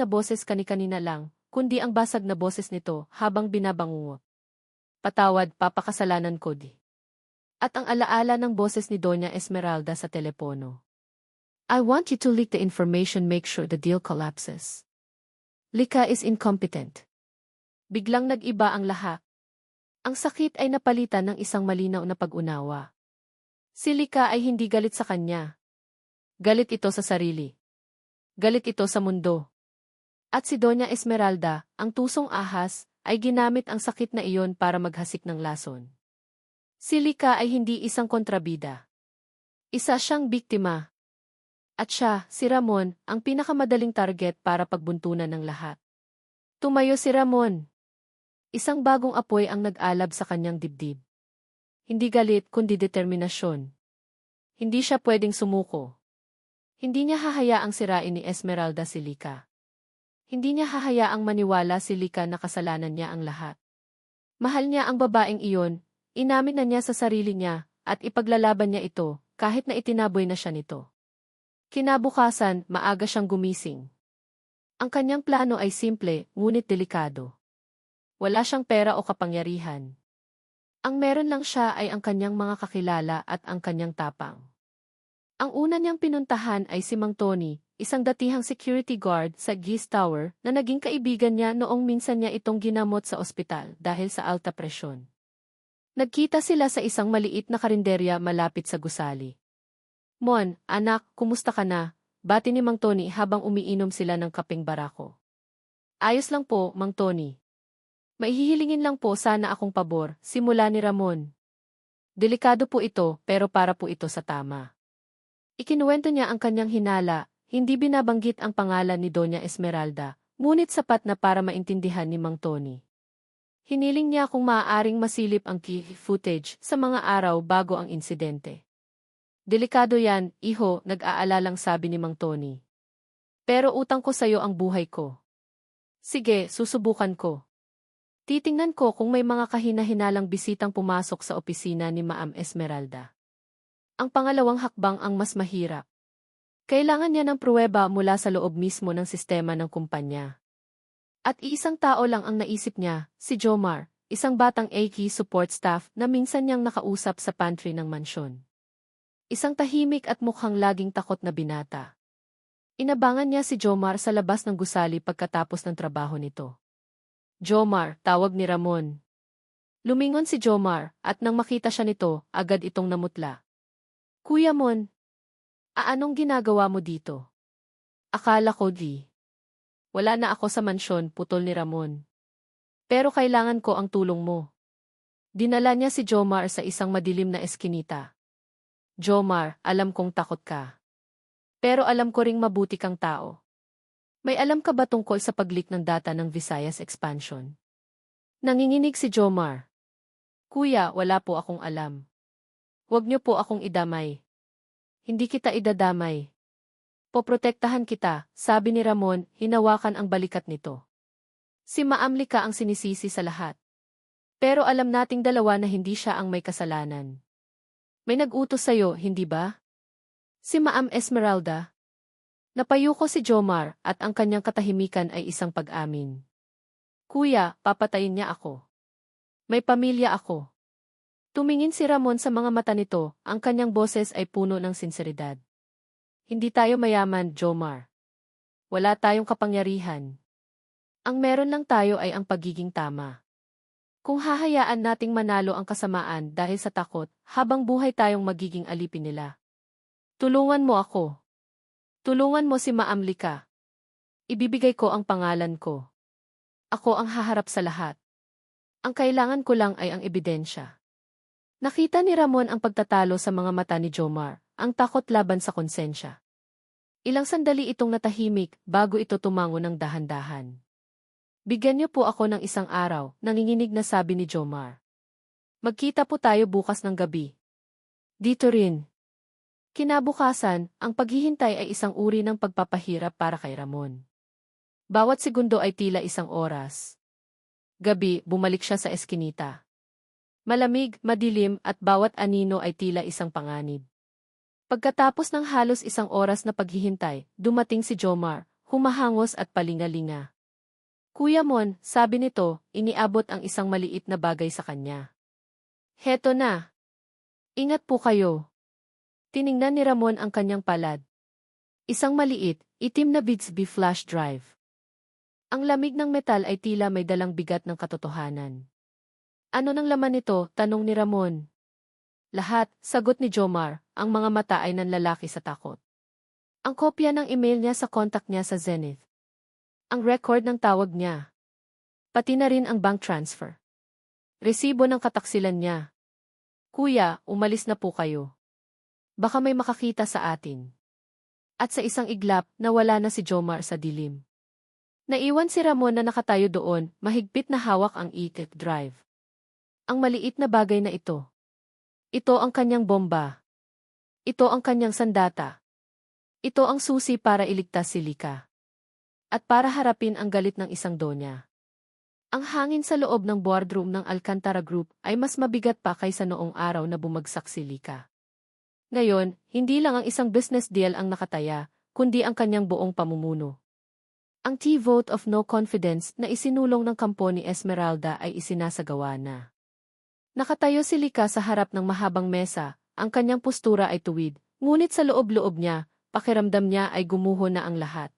na boses kani-kanina lang, kundi ang basag na boses nito habang binabangungot. Patawad, papakasalanan ko di. At ang alaala ng boses ni Doña Esmeralda sa telepono. I want you to leak the information, make sure the deal collapses. Lika is incompetent. Biglang nag-iba ang lahat. Ang sakit ay napalitan ng isang malinaw na pag-unawa. Si Lika ay hindi galit sa kanya. Galit ito sa sarili. Galit ito sa mundo. At si Doña Esmeralda, ang tusong ahas, ay ginamit ang sakit na iyon para maghasik ng lason. Si Lika ay hindi isang kontrabida. Isa siyang biktima. At siya, si Ramon, ang pinakamadaling target para pagbuntunan ng lahat. Tumayo si Ramon. Isang bagong apoy ang nag-alab sa kanyang dibdib. Hindi galit kundi determinasyon. Hindi siya pwedeng sumuko. Hindi niya hahayaang sirain ni Esmeralda si Lika. Hindi niya hahayaang maniwala si Lika na kasalanan niya ang lahat. Mahal niya ang babaeng iyon, inamin na niya sa sarili niya, at ipaglalaban niya ito, kahit na itinaboy na siya nito. Kinabukasan, maaga siyang gumising. Ang kanyang plano ay simple, ngunit delikado. Wala siyang pera o kapangyarihan. Ang meron lang siya ay ang kanyang mga kakilala at ang kanyang tapang. Ang una niyang pinuntahan ay si Mang Tony, isang datihang security guard sa Geese Tower na naging kaibigan niya noong minsan niya itong ginamot sa ospital dahil sa alta presyon. Nagkita sila sa isang maliit na karinderya malapit sa gusali. Mon, anak, kumusta ka na? Bati ni Mang Tony habang umiinom sila ng kapeng barako. Ayos lang po, Mang Tony. Maihihilingin lang po sana akong pabor, simula ni Ramon. Delikado po ito, pero para po ito sa tama. Ikinuwento niya ang kanyang hinala, hindi binabanggit ang pangalan ni Doña Esmeralda, ngunit sapat na para maintindihan ni Mang Tony. Hiniling niya kung maaaring masilip ang key footage sa mga araw bago ang insidente. Delikado yan, iho, nag-aalalang sabi ni Mang Tony. Pero utang ko sa'yo ang buhay ko. Sige, susubukan ko. Titingnan ko kung may mga kahina-hinalang bisitang pumasok sa opisina ni Ma'am Esmeralda. Ang pangalawang hakbang ang mas mahirap. Kailangan niya ng pruweba mula sa loob mismo ng sistema ng kumpanya. At iisang tao lang ang naisip niya, si Jomar, isang batang AK support staff na minsan niyang nakausap sa pantry ng mansyon. Isang tahimik at mukhang laging takot na binata. Inabangan niya si Jomar sa labas ng gusali pagkatapos ng trabaho nito. Jomar, tawag ni Ramon. Lumingon si Jomar, at nang makita siya nito, agad itong namutla. Kuya Mon, anong ginagawa mo dito? Akala ko di. Wala na ako sa mansyon, putol ni Ramon. Pero kailangan ko ang tulong mo. Dinala niya si Jomar sa isang madilim na eskinita. Jomar, alam kong takot ka. Pero alam ko ring mabuti kang tao. May alam ka ba tungkol sa pag-leak ng data ng Visayas Expansion? Nanginginig si Jomar. Kuya, wala po akong alam. Huwag niyo po akong idamay. Hindi kita idadamay. Poprotektahan kita, sabi ni Ramon, hinawakan ang balikat nito. Si Ma'am Lika ang sinisisi sa lahat. Pero alam nating dalawa na hindi siya ang may kasalanan. May nag-utos sa'yo, hindi ba? Si Ma'am Esmeralda. Napayuko si Jomar at ang kanyang katahimikan ay isang pag-amin. Kuya, papatayin niya ako. May pamilya ako. Tumingin si Ramon sa mga mata nito, ang kanyang boses ay puno ng sinseridad. Hindi tayo mayaman, Jomar. Wala tayong kapangyarihan. Ang meron lang tayo ay ang pagiging tama. Kung hahayaan nating manalo ang kasamaan dahil sa takot, habang buhay tayong magiging alipin nila. Tulungan mo ako. Tulungan mo si Ma'am Lika. Ibibigay ko ang pangalan ko. Ako ang haharap sa lahat. Ang kailangan ko lang ay ang ebidensya. Nakita ni Ramon ang pagtatalo sa mga mata ni Jomar, ang takot laban sa konsensya. Ilang sandali itong natahimik bago ito tumango ng dahan-dahan. Bigyan niyo po ako ng isang araw, nanginginig na sabi ni Jomar. Magkita po tayo bukas ng gabi. Dito rin. Kinabukasan, ang paghihintay ay isang uri ng pagpapahirap para kay Ramon. Bawat segundo ay tila isang oras. Gabi, bumalik siya sa eskinita. Malamig, madilim at bawat anino ay tila isang panganib. Pagkatapos ng halos isang oras na paghihintay, dumating si Jomar, humahangos at palingalinga. Kuya Mon, sabi nito, iniabot ang isang maliit na bagay sa kanya. Heto na. Ingat po kayo. Tiningnan ni Ramon ang kanyang palad. Isang maliit, itim na Bixby flash drive. Ang lamig ng metal ay tila may dalang bigat ng katotohanan. Ano nang laman nito? Tanong ni Ramon. Lahat, sagot ni Jomar, ang mga mata ay nanlalaki sa takot. Ang kopya ng email niya sa contact niya sa Zenith. Ang record ng tawag niya. Pati na rin ang bank transfer. Resibo ng kataksilan niya. Kuya, umalis na po kayo. Baka may makakita sa atin. At sa isang iglap, nawala na si Jomar sa dilim. Naiwan si Ramon na nakatayo doon, mahigpit na hawak ang e-tech drive. Ang maliit na bagay na ito. Ito ang kanyang bomba. Ito ang kanyang sandata. Ito ang susi para iligtas si Lika. At para harapin ang galit ng isang donya. Ang hangin sa loob ng boardroom ng Alcantara Group ay mas mabigat pa kaysa noong araw na bumagsak si Lika. Ngayon, hindi lang ang isang business deal ang nakataya, kundi ang kanyang buong pamumuno. Ang T-vote of no confidence na isinulong ng kampo ni Esmeralda ay isinasagawa na. Nakatayo si Lika sa harap ng mahabang mesa, ang kanyang postura ay tuwid, ngunit sa loob-loob niya, pakiramdam niya ay gumuho na ang lahat.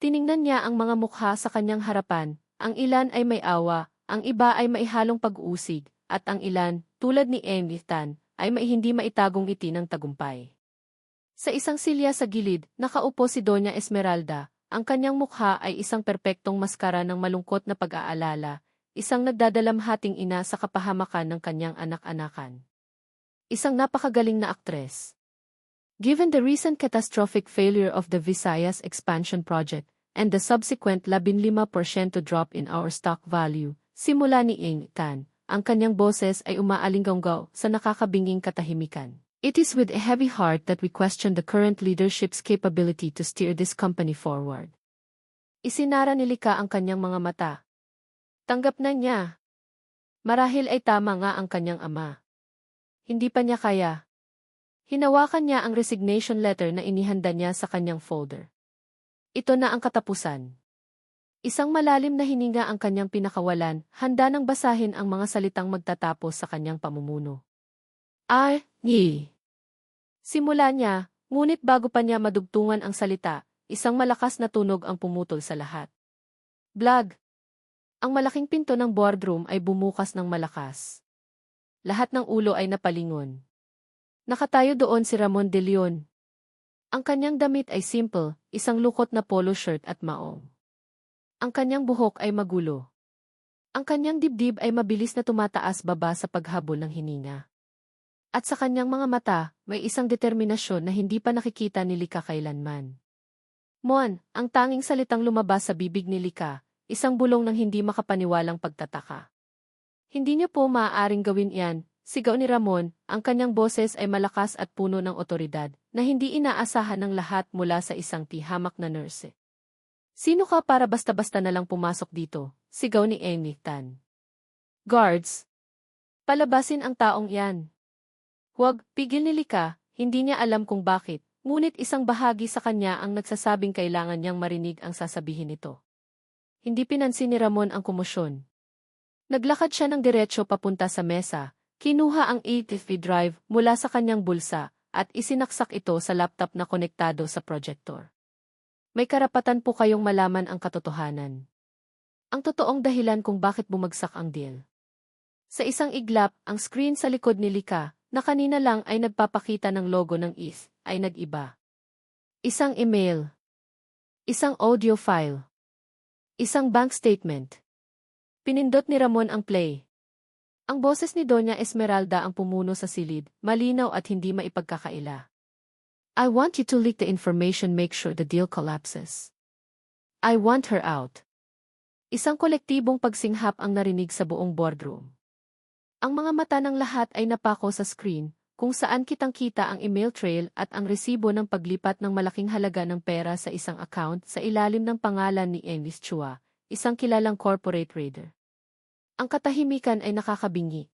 Tiningnan niya ang mga mukha sa kanyang harapan, ang ilan ay may awa, ang iba ay maihalong pag-uusig, at ang ilan, tulad ni Emily Tan, ay may hindi maitagong ngiti ng tagumpay. Sa isang silya sa gilid, nakaupo si Doña Esmeralda. Ang kanyang mukha ay isang perpektong maskara ng malungkot na pag-aalala, isang nagdadalamhating ina sa kapahamakan ng kanyang anak-anakan. Isang napakagaling na aktres. Given the recent catastrophic failure of the Visayas expansion project and the subsequent 15% drop in our stock value, simula ni Ing Tan, ang kanyang boses ay umaalinggaw sa nakakabinging katahimikan. It is with a heavy heart that we question the current leadership's capability to steer this company forward. Isinara ni Lika ang kanyang mga mata. Tanggap na niya. Marahil ay tama nga ang kanyang ama. Hindi pa niya kaya. Hinawakan niya ang resignation letter na inihanda niya sa kanyang folder. Ito na ang katapusan. Isang malalim na hininga ang kanyang pinakawalan, handa nang basahin ang mga salitang magtatapos sa kanyang pamumuno. Simula niya, ngunit bago pa niya madugtungan ang salita, isang malakas na tunog ang pumutol sa lahat. Blag! Ang malaking pinto ng boardroom ay bumukas ng malakas. Lahat ng ulo ay napalingon. Nakatayo doon si Ramon de Leon. Ang kanyang damit ay simple, isang lukot na polo shirt at maong. Ang kanyang buhok ay magulo. Ang kanyang dibdib ay mabilis na tumataas-baba sa paghabol ng hininga. At sa kanyang mga mata, may isang determinasyon na hindi pa nakikita ni Lika kailanman. Mon, ang tanging salitang lumabas sa bibig ni Lika, isang bulong ng hindi makapaniwalang pagtataka. Hindi niyo po maaaring gawin yan, sigaw ni Ramon, ang kanyang boses ay malakas at puno ng otoridad, na hindi inaasahan ng lahat mula sa isang tihamak na nurse. Sino ka para basta-basta na lang pumasok dito? Sigaw ni Amy Tan. Guards! Palabasin ang taong yan. Huwag, pigil ni Lika, hindi niya alam kung bakit, ngunit isang bahagi sa kanya ang nagsasabing kailangan niyang marinig ang sasabihin nito. Hindi pinansin ni Ramon ang komosyon. Naglakad siya ng diretso papunta sa mesa, kinuha ang ATV drive mula sa kanyang bulsa, at isinaksak ito sa laptop na konektado sa projector. May karapatan po kayong malaman ang katotohanan. Ang totoong dahilan kung bakit bumagsak ang deal. Sa isang iglap, ang screen sa likod ni Lika, na kanina lang ay nagpapakita ng logo ng ETH, ay nag-iba. Isang email. Isang audio file. Isang bank statement. Pinindot ni Ramon ang play. Ang boses ni Doña Esmeralda ang pumuno sa silid, malinaw at hindi maipagkakaila. I want you to leak the information, make sure the deal collapses. I want her out. Isang kolektibong pagsinghap ang narinig sa buong boardroom. Ang mga mata ng lahat ay napako sa screen, kung saan kitang-kita ang email trail at ang resibo ng paglipat ng malaking halaga ng pera sa isang account sa ilalim ng pangalan ni Enlis Chua, isang kilalang corporate trader. Ang katahimikan ay nakakabingi.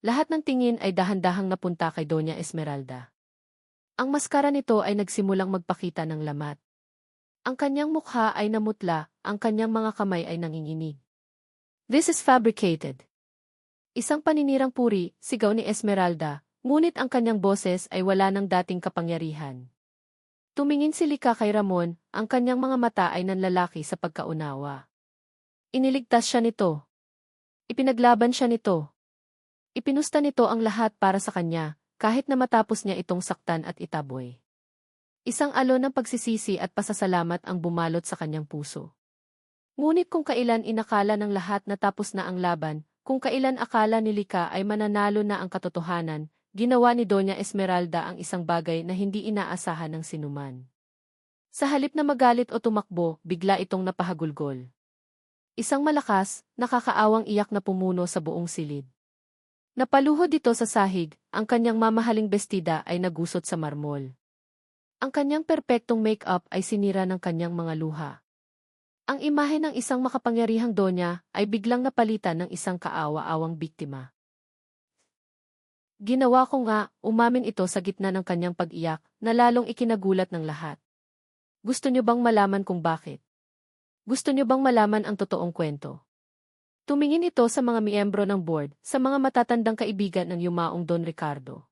Lahat ng tingin ay dahan-dahang napunta kay Doña Esmeralda. Ang maskara nito ay nagsimulang magpakita ng lamat. Ang kanyang mukha ay namutla, ang kanyang mga kamay ay nanginginig. This is fabricated. Isang paninirang puri, sigaw ni Esmeralda, ngunit ang kanyang boses ay wala ng dating kapangyarihan. Tumingin si Lika kay Ramon, ang kanyang mga mata ay nanlalaki sa pagkaunawa. Iniligtas siya nito. Ipinaglaban siya nito. Ipinusta nito ang lahat para sa kanya, kahit na matapos niya itong saktan at itaboy. Isang alon ng pagsisisi at pasasalamat ang bumalot sa kanyang puso. Ngunit kung kailan inakala ng lahat na tapos na ang laban, kung kailan akala ni Lika ay mananalo na ang katotohanan, ginawa ni Doña Esmeralda ang isang bagay na hindi inaasahan ng sinuman. Sa halip na magalit o tumakbo, bigla itong napahagulgol. Isang malakas, nakakaawang iyak na pumuno sa buong silid. Napaluhod ito sa sahig, ang kanyang mamahaling bestida ay nagusot sa marmol. Ang kanyang perpektong make-up ay sinira ng kanyang mga luha. Ang imahe ng isang makapangyarihang donya ay biglang napalitan ng isang kaawa-awang biktima. Ginawa ko nga, umamin ito sa gitna ng kanyang pag-iyak, na lalong ikinagulat ng lahat. Gusto niyo bang malaman kung bakit? Gusto niyo bang malaman ang totoong kwento? Tumingin ito sa mga miyembro ng board, sa mga matatandang kaibigan ng yumaong Don Ricardo.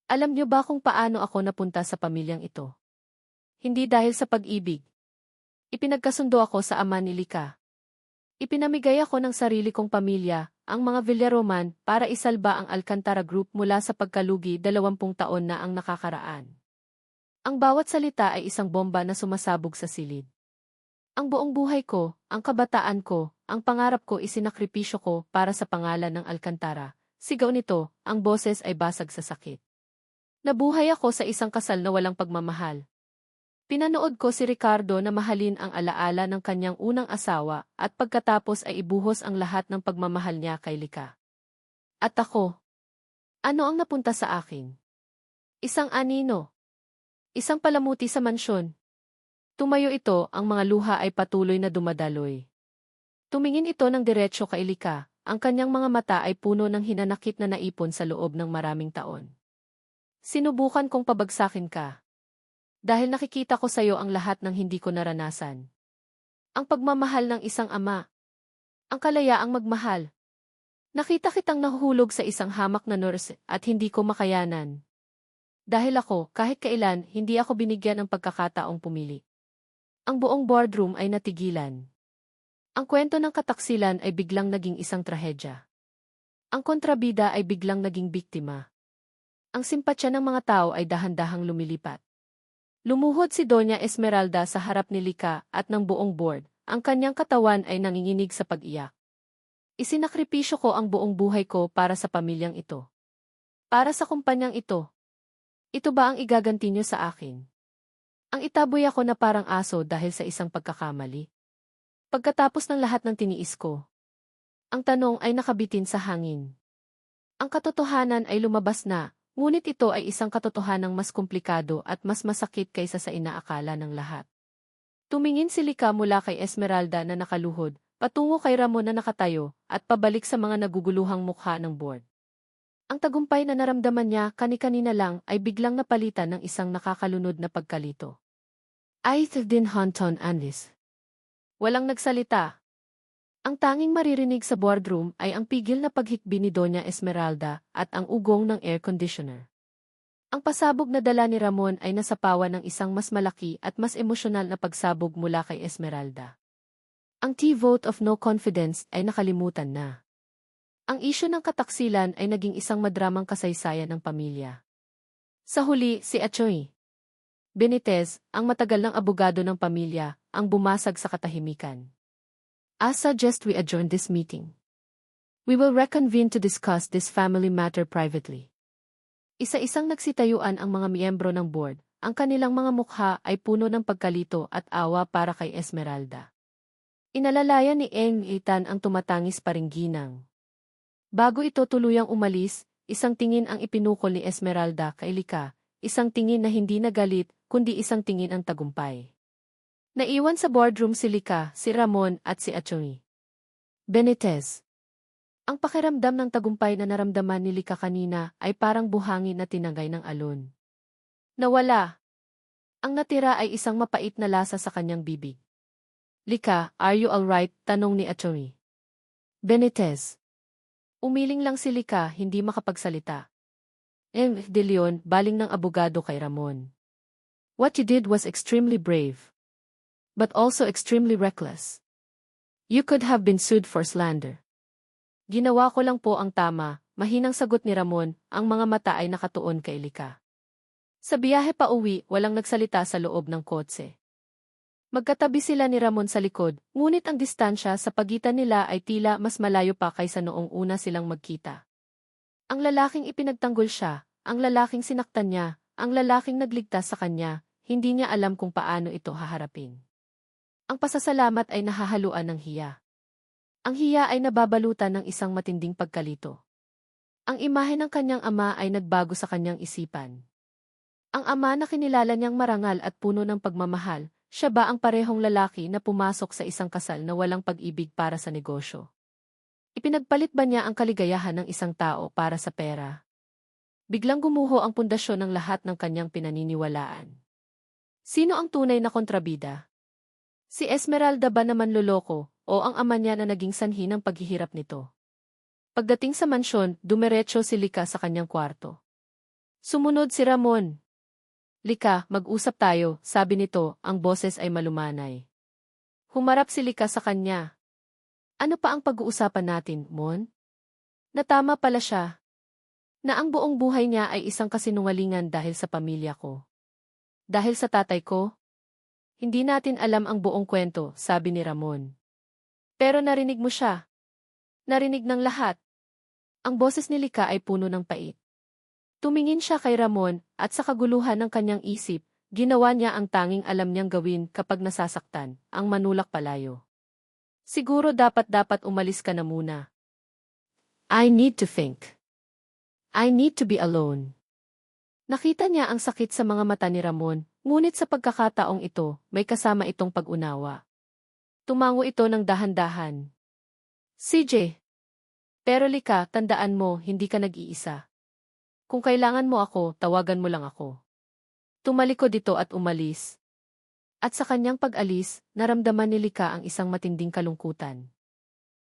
Alam niyo ba kung paano ako napunta sa pamilyang ito? Hindi dahil sa pag-ibig. Ipinagkasundo ako sa ama ni Lika. Ipinamigay ako ng sarili kong pamilya, ang mga Villaroman, para isalba ang Alcantara Group mula sa pagkalugi 20 taon na ang nakakaraan. Ang bawat salita ay isang bomba na sumasabog sa silid. Ang buong buhay ko, ang kabataan ko, ang pangarap ko isinakripisyo ko para sa pangalan ng Alcantara. Sigaw nito, ang boses ay basag sa sakit. Nabuhay ako sa isang kasal na walang pagmamahal. Pinanood ko si Ricardo na mahalin ang alaala ng kanyang unang asawa at pagkatapos ay ibuhos ang lahat ng pagmamahal niya kay Lika. At ako? Ano ang napunta sa akin? Isang anino. Isang palamuti sa mansyon. Tumayo ito, ang mga luha ay patuloy na dumadaloy. Tumingin ito ng diretsyo kay Lika, ang kanyang mga mata ay puno ng hinanakit na naipon sa loob ng maraming taon. Sinubukan kong pabagsakin ka. Dahil nakikita ko sa'yo ang lahat ng hindi ko naranasan. Ang pagmamahal ng isang ama. Ang kalayaang magmahal. Nakita kitang nahuhulog sa isang hamak na nurse at hindi ko makayanan. Dahil ako, kahit kailan, hindi ako binigyan ng pagkakataong pumili. Ang buong boardroom ay natigilan. Ang kwento ng kataksilan ay biglang naging isang trahedya. Ang kontrabida ay biglang naging biktima. Ang simpatsya ng mga tao ay dahan-dahang lumilipat. Lumuhod si Doña Esmeralda sa harap ni Lika at ng buong board, ang kanyang katawan ay nanginginig sa pag-iyak. Isinakripisyo ko ang buong buhay ko para sa pamilyang ito. Para sa kumpanyang ito. Ito ba ang igaganti niyo sa akin? Ang itaboy ako na parang aso dahil sa isang pagkakamali. Pagkatapos ng lahat ng tiniis ko. Ang tanong ay nakabitin sa hangin. Ang katotohanan ay lumabas na. Ngunit ito ay isang katotohanang mas komplikado at mas masakit kaysa sa inaakala ng lahat. Tumingin si Lika mula kay Esmeralda na nakaluhod, patungo kay Ramon na nakatayo, at pabalik sa mga naguguluhang mukha ng board. Ang tagumpay na naramdaman niya kani-kanina lang ay biglang napalitan ng isang nakakalunod na pagkalito. I din Honton Andis. Walang nagsalita. Ang tanging maririnig sa boardroom ay ang pigil na paghikbi ni Doña Esmeralda at ang ugong ng air conditioner. Ang pasabog na dala ni Ramon ay nasapawan ng isang mas malaki at mas emosyonal na pagsabog mula kay Esmeralda. Ang vote of no confidence ay nakalimutan na. Ang isyu ng kataksilan ay naging isang madramang kasaysayan ng pamilya. Sa huli, si Achoy Benitez, ang matagal ng abogado ng pamilya, ang bumasag sa katahimikan. I suggest we adjourn this meeting. We will reconvene to discuss this family matter privately. Isa-isang nagsitayuan ang mga miyembro ng board, ang kanilang mga mukha ay puno ng pagkalito at awa para kay Esmeralda. Inalalayan ni Eng Itan ang tumatangis paring ginang. Bago ito tuluyang umalis, isang tingin ang ipinukol ni Esmeralda kay Lika, isang tingin na hindi nagalit, kundi isang tingin ang tagumpay. Naiwan sa boardroom si Lika, si Ramon at si Achoy Benitez. Ang pakiramdam ng tagumpay na naramdaman ni Lika kanina ay parang buhangin na tinangay ng alon. Nawala. Ang natira ay isang mapait na lasa sa kanyang bibig. Lika, are you alright? Tanong ni Atty. Benitez. Umiling lang si Lika, hindi makapagsalita. De Leon, baling ng abogado kay Ramon. What you did was extremely brave. But also extremely reckless. You could have been sued for slander. Ginawa ko lang po ang tama, mahinang sagot ni Ramon, ang mga mata ay nakatuon kay Lika. Sa biyahe pa uwi, walang nagsalita sa loob ng kotse. Magkatabi sila ni Ramon sa likod, ngunit ang distansya sa pagitan nila ay tila mas malayo pa kaysa noong una silang magkita. Ang lalaking ipinagtanggol siya, ang lalaking sinaktan niya, ang lalaking nagligtas sa kanya, hindi niya alam kung paano ito haharapin. Ang pasasalamat ay nahahaluan ng hiya. Ang hiya ay nababalutan ng isang matinding pagkalito. Ang imahe ng kanyang ama ay nagbago sa kanyang isipan. Ang ama na kinilala niyang marangal at puno ng pagmamahal, siya ba ang parehong lalaki na pumasok sa isang kasal na walang pag-ibig para sa negosyo? Ipinagpalit ba niya ang kaligayahan ng isang tao para sa pera? Biglang gumuho ang pundasyon ng lahat ng kanyang pinaniniwalaan. Sino ang tunay na kontrabida? Si Esmeralda ba naman loloko, o ang ama niya na naging sanhi ng paghihirap nito? Pagdating sa mansyon, dumiretso si Lika sa kanyang kwarto. Sumunod si Ramon. Lika, mag-usap tayo, sabi nito, ang boses ay malumanay. Humarap si Lika sa kanya. Ano pa ang pag-uusapan natin, Mon? Natama pala siya. Na ang buong buhay niya ay isang kasinungalingan dahil sa pamilya ko. Dahil sa tatay ko? Hindi natin alam ang buong kwento, sabi ni Ramon. Pero narinig mo siya. Narinig ng lahat. Ang boses ni Lika ay puno ng pait. Tumingin siya kay Ramon, at sa kaguluhan ng kanyang isip, ginawa niya ang tanging alam niyang gawin kapag nasasaktan, ang manulak palayo. Siguro dapat umalis ka na muna. I need to think. I need to be alone. Nakita niya ang sakit sa mga mata ni Ramon, ngunit sa pagkakataong ito, may kasama itong pag-unawa. Tumango ito ng dahan-dahan. CJ. Pero Lika, tandaan mo, hindi ka nag-iisa. Kung kailangan mo ako, tawagan mo lang ako. Tumalikod ito at umalis. At sa kanyang pag-alis, naramdaman ni Lika ang isang matinding kalungkutan.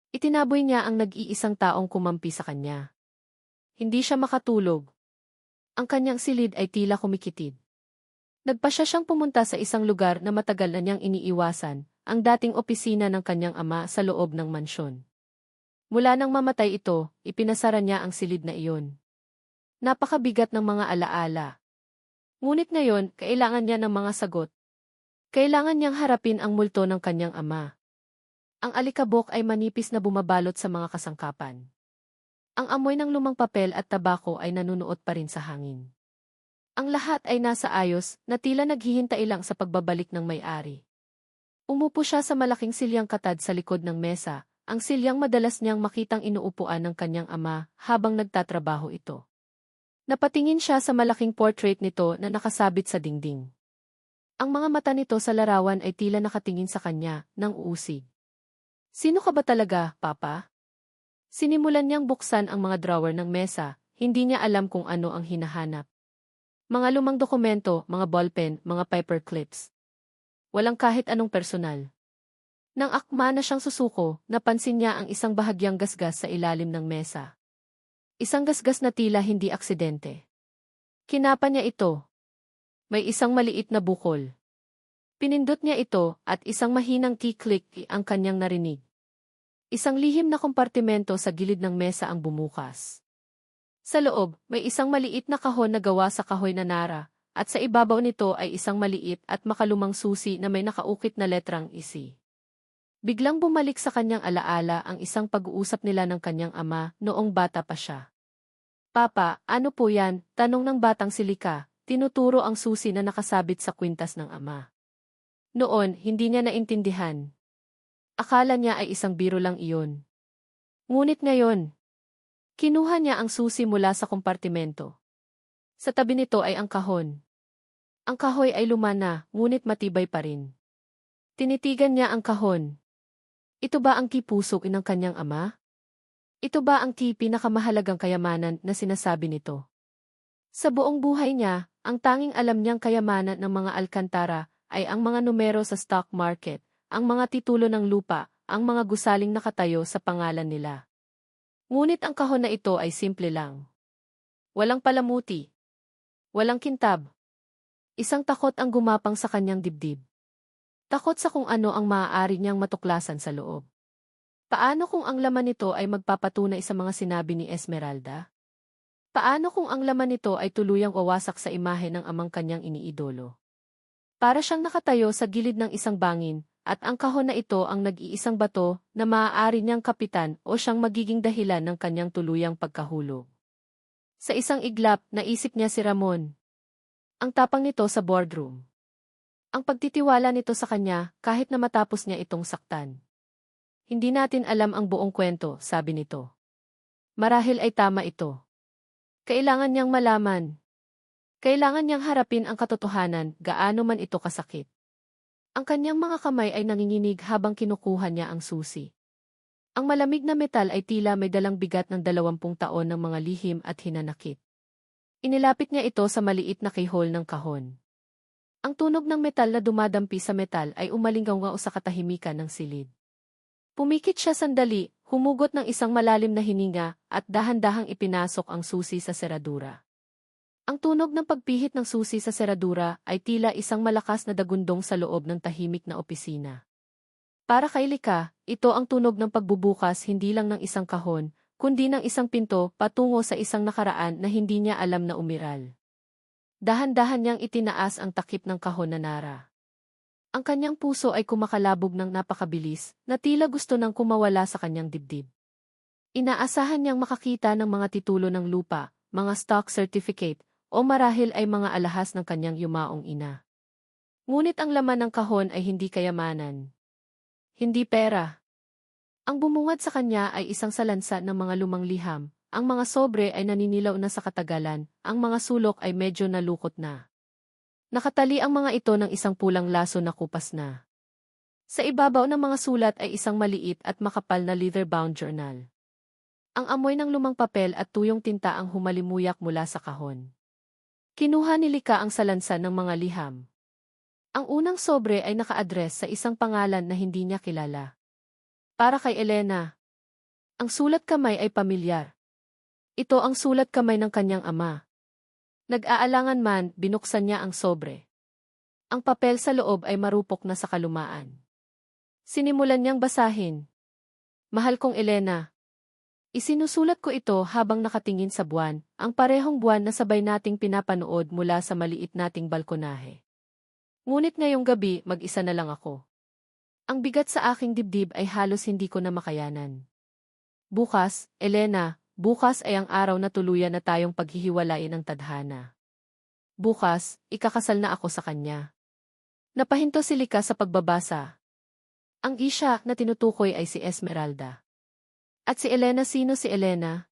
Itinaboy niya ang nag-iisang taong kumampi sa kanya. Hindi siya makatulog. Ang kanyang silid ay tila kumikitid. Nagpasya siyang pumunta sa isang lugar na matagal na niyang iniiwasan, ang dating opisina ng kanyang ama sa loob ng mansyon. Mula nang mamatay ito, ipinasara niya ang silid na iyon. Napakabigat ng mga alaala. Ngunit ngayon, kailangan niya ng mga sagot. Kailangan niyang harapin ang multo ng kanyang ama. Ang alikabok ay manipis na bumabalot sa mga kasangkapan. Ang amoy ng lumang papel at tabako ay nanunuot pa rin sa hangin. Ang lahat ay nasa ayos, na tila naghihintay lang sa pagbabalik ng may-ari. Umupo siya sa malaking silyang katad sa likod ng mesa, ang silyang madalas niyang makitang inuupuan ng kanyang ama habang nagtatrabaho ito. Napatingin siya sa malaking portrait nito na nakasabit sa dingding. Ang mga mata nito sa larawan ay tila nakatingin sa kanya, nang uusig. Sino ka ba talaga, Papa? Sinimulan niyang buksan ang mga drawer ng mesa, hindi niya alam kung ano ang hinahanap. Mga lumang dokumento, mga ballpen, mga paper clips. Walang kahit anong personal. Nang akma na siyang susuko, napansin niya ang isang bahagyang gasgas sa ilalim ng mesa. Isang gasgas na tila hindi aksidente. Kinapa niya ito. May isang maliit na bukol. Pinindot niya ito at isang mahinang key-click ang kanyang narinig. Isang lihim na kompartimento sa gilid ng mesa ang bumukas. Sa loob, may isang maliit na kahon na gawa sa kahoy na nara, at sa ibabaw nito ay isang maliit at makalumang susi na may nakaukit na letrang isi. Biglang bumalik sa kanyang alaala ang isang pag-uusap nila ng kanyang ama noong bata pa siya. Papa, ano po yan? Tanong ng batang si Lika, tinuturo ang susi na nakasabit sa kwintas ng ama. Noon, hindi niya naintindihan. Akala niya ay isang biro lang iyon. Ngunit ngayon, kinuha niya ang susi mula sa kompartimento. Sa tabi nito ay ang kahon. Ang kahoy ay luma na, ngunit matibay pa rin. Tinitigan niya ang kahon. Ito ba ang kipusok ng kanyang ama? Ito ba ang pinakamahalagang kayamanan na sinasabi nito? Sa buong buhay niya, ang tanging alam niyang kayamanan ng mga Alcantara ay ang mga numero sa stock market, ang mga titulo ng lupa, ang mga gusaling nakatayo sa pangalan nila. Ngunit ang kahon na ito ay simple lang. Walang palamuti. Walang kintab. Isang takot ang gumapang sa kanyang dibdib. Takot sa kung ano ang maaari niyang matuklasan sa loob. Paano kung ang laman nito ay magpapatunay sa mga sinabi ni Esmeralda? Paano kung ang laman nito ay tuluyang wawasak sa imahe ng amang kanyang iniidolo? Para siyang nakatayo sa gilid ng isang bangin, at ang kahon na ito ang nag-iisang bato na maaari niyang kapitan o siyang magiging dahilan ng kanyang tuluyang pagkahulog. Sa isang iglap, naisip niya si Ramon. Ang tapang nito sa boardroom. Ang pagtitiwala nito sa kanya kahit na matapos niya itong saktan. Hindi natin alam ang buong kwento, sabi nito. Marahil ay tama ito. Kailangan niyang malaman. Kailangan niyang harapin ang katotohanan, gaano man ito kasakit. Ang kanyang mga kamay ay nanginginig habang kinukuha niya ang susi. Ang malamig na metal ay tila may dalang bigat ng 20 taon ng mga lihim at hinanakit. Inilapit niya ito sa maliit na keyhole ng kahon. Ang tunog ng metal na dumadampi sa metal ay umalinggaw sa katahimikan ng silid. Pumikit siya sandali, humugot ng isang malalim na hininga, at dahan-dahang ipinasok ang susi sa seradura. Ang tunog ng pagpihit ng susi sa seradura ay tila isang malakas na dagundong sa loob ng tahimik na opisina. Para kay Lika, ito ang tunog ng pagbubukas hindi lang ng isang kahon, kundi ng isang pinto patungo sa isang nakaraan na hindi niya alam na umiral. Dahan-dahan niyang itinaas ang takip ng kahon na Nara. Ang kanyang puso ay kumakalabog ng napakabilis, na tila gusto nang kumawala sa kanyang dibdib. Inaasahan niyang makakita ng mga titulo ng lupa, mga stock certificate, o marahil ay mga alahas ng kanyang yumaong ina. Ngunit ang laman ng kahon ay hindi kayamanan. Hindi pera. Ang bumungad sa kanya ay isang salansa ng mga lumang liham, ang mga sobre ay naninilaw na sa katagalan, ang mga sulok ay medyo nalukot na. Nakatali ang mga ito ng isang pulang laso na kupas na. Sa ibabaw ng mga sulat ay isang maliit at makapal na leather-bound journal. Ang amoy ng lumang papel at tuyong tinta ang humalimuyak mula sa kahon. Kinuha ni Lika ang salansan ng mga liham. Ang unang sobre ay naka-address sa isang pangalan na hindi niya kilala. Para kay Elena. Ang sulat kamay ay pamilyar. Ito ang sulat kamay ng kanyang ama. Nag-aalangan man, binuksan niya ang sobre. Ang papel sa loob ay marupok na sa kalumaan. Sinimulan niyang basahin. Mahal kong Elena. Isinusulat ko ito habang nakatingin sa buwan, ang parehong buwan na sabay nating pinapanood mula sa maliit nating balkonahe. Ngunit ngayong gabi, mag-isa na lang ako. Ang bigat sa aking dibdib ay halos hindi ko na makayanan. Bukas, Elena, bukas ay ang araw na tuluyan na tayong paghihiwalayin ng tadhana. Bukas, ikakasal na ako sa kanya. Napahinto si Lika sa pagbabasa. Ang isya na tinutukoy ay si Esmeralda. At si Elena, sino si Elena?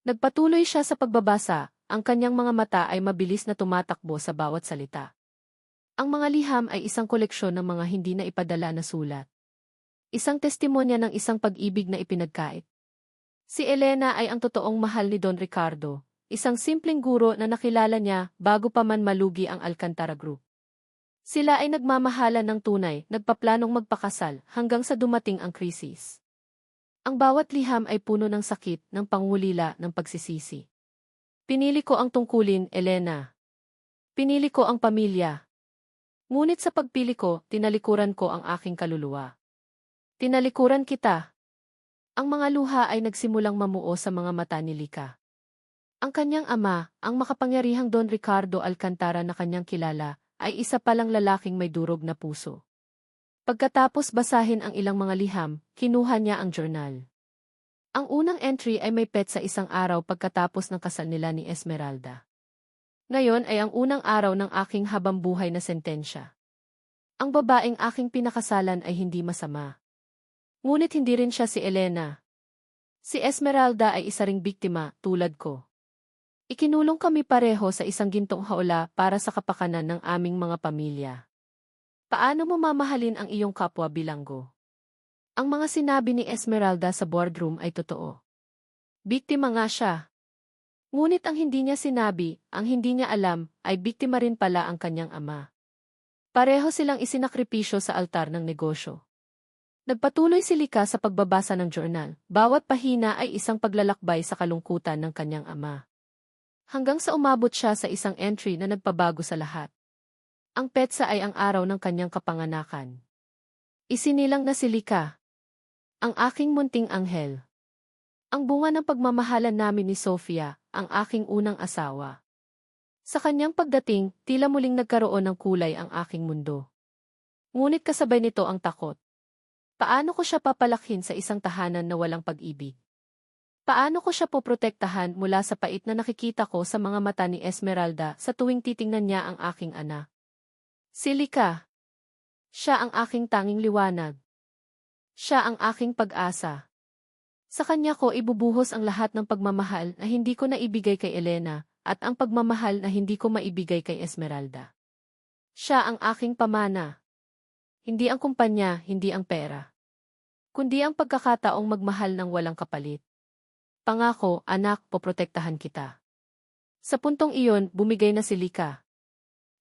Nagpatuloy siya sa pagbabasa, ang kanyang mga mata ay mabilis na tumatakbo sa bawat salita. Ang mga liham ay isang koleksyon ng mga hindi na ipadala na sulat. Isang testimonya ng isang pag-ibig na ipinagkait. Si Elena ay ang totoong mahal ni Don Ricardo, isang simpleng guro na nakilala niya bago pa man malugi ang Alcantara Group. Sila ay nagmamahalan ng tunay, nagpaplanong magpakasal hanggang sa dumating ang krisis. Ang bawat liham ay puno ng sakit, ng pangulila, ng pagsisisi. Pinili ko ang tungkulin, Elena. Pinili ko ang pamilya. Ngunit sa pagpili ko, tinalikuran ko ang aking kaluluwa. Tinalikuran kita. Ang mga luha ay nagsimulang mamuo sa mga mata ni Lika. Ang kanyang ama, ang makapangyarihang Don Ricardo Alcantara na kanyang kilala, ay isa palang lalaking may durog na puso. Pagkatapos basahin ang ilang mga liham, kinuha niya ang journal. Ang unang entry ay may pet sa isang araw pagkatapos ng kasal nila ni Esmeralda. Ngayon ay ang unang araw ng aking habambuhay na sentensya. Ang babaeng aking pinakasalan ay hindi masama. Ngunit hindi rin siya si Elena. Si Esmeralda ay isa ring biktima, tulad ko. Ikinulong kami pareho sa isang gintong haula para sa kapakanan ng aming mga pamilya. Paano mo mamahalin ang iyong kapwa bilanggo? Ang mga sinabi ni Esmeralda sa boardroom ay totoo. Biktima nga siya. Ngunit ang hindi niya sinabi, ang hindi niya alam, ay biktima rin pala ang kanyang ama. Pareho silang isinakripisyo sa altar ng negosyo. Nagpatuloy si Lika sa pagbabasa ng journal. Bawat pahina ay isang paglalakbay sa kalungkutan ng kanyang ama. Hanggang sa umabot siya sa isang entry na nagpabago sa lahat. Ang petsa ay ang araw ng kanyang kapanganakan. Isinilang na si Lika. Ang aking munting anghel. Ang bunga ng pagmamahalan namin ni Sofia, ang aking unang asawa. Sa kanyang pagdating, tila muling nagkaroon ng kulay ang aking mundo. Ngunit kasabay nito ang takot. Paano ko siya papalakhin sa isang tahanan na walang pag-ibig? Paano ko siya poprotektahan mula sa pait na nakikita ko sa mga mata ni Esmeralda sa tuwing titingnan niya ang aking anak? Si Lika. Siya ang aking tanging liwanag. Siya ang aking pag-asa. Sa kanya ko ibubuhos ang lahat ng pagmamahal na hindi ko naibigay kay Elena at ang pagmamahal na hindi ko maibigay kay Esmeralda. Siya ang aking pamana. Hindi ang kumpanya, hindi ang pera. Kundi ang pagkakataong magmahal ng walang kapalit. Pangako, anak, poprotektahan kita. Sa puntong iyon, bumigay na si Lika.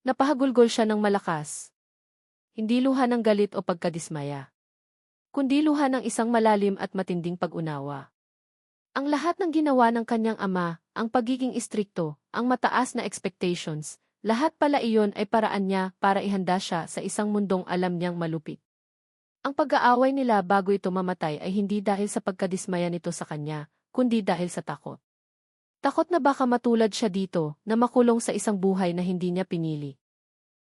Napahagulgol siya ng malakas. Hindi luha ng galit o pagkadismaya. Kundi luha ng isang malalim at matinding pag-unawa. Ang lahat ng ginawa ng kanyang ama, ang pagiging istrikto, ang mataas na expectations, lahat pala iyon ay paraan niya para ihanda siya sa isang mundong alam niyang malupit. Ang pag-aaway nila bago ito mamatay ay hindi dahil sa pagkadismaya nito sa kanya, kundi dahil sa takot. Takot na baka matulad siya dito, na makulong sa isang buhay na hindi niya pinili.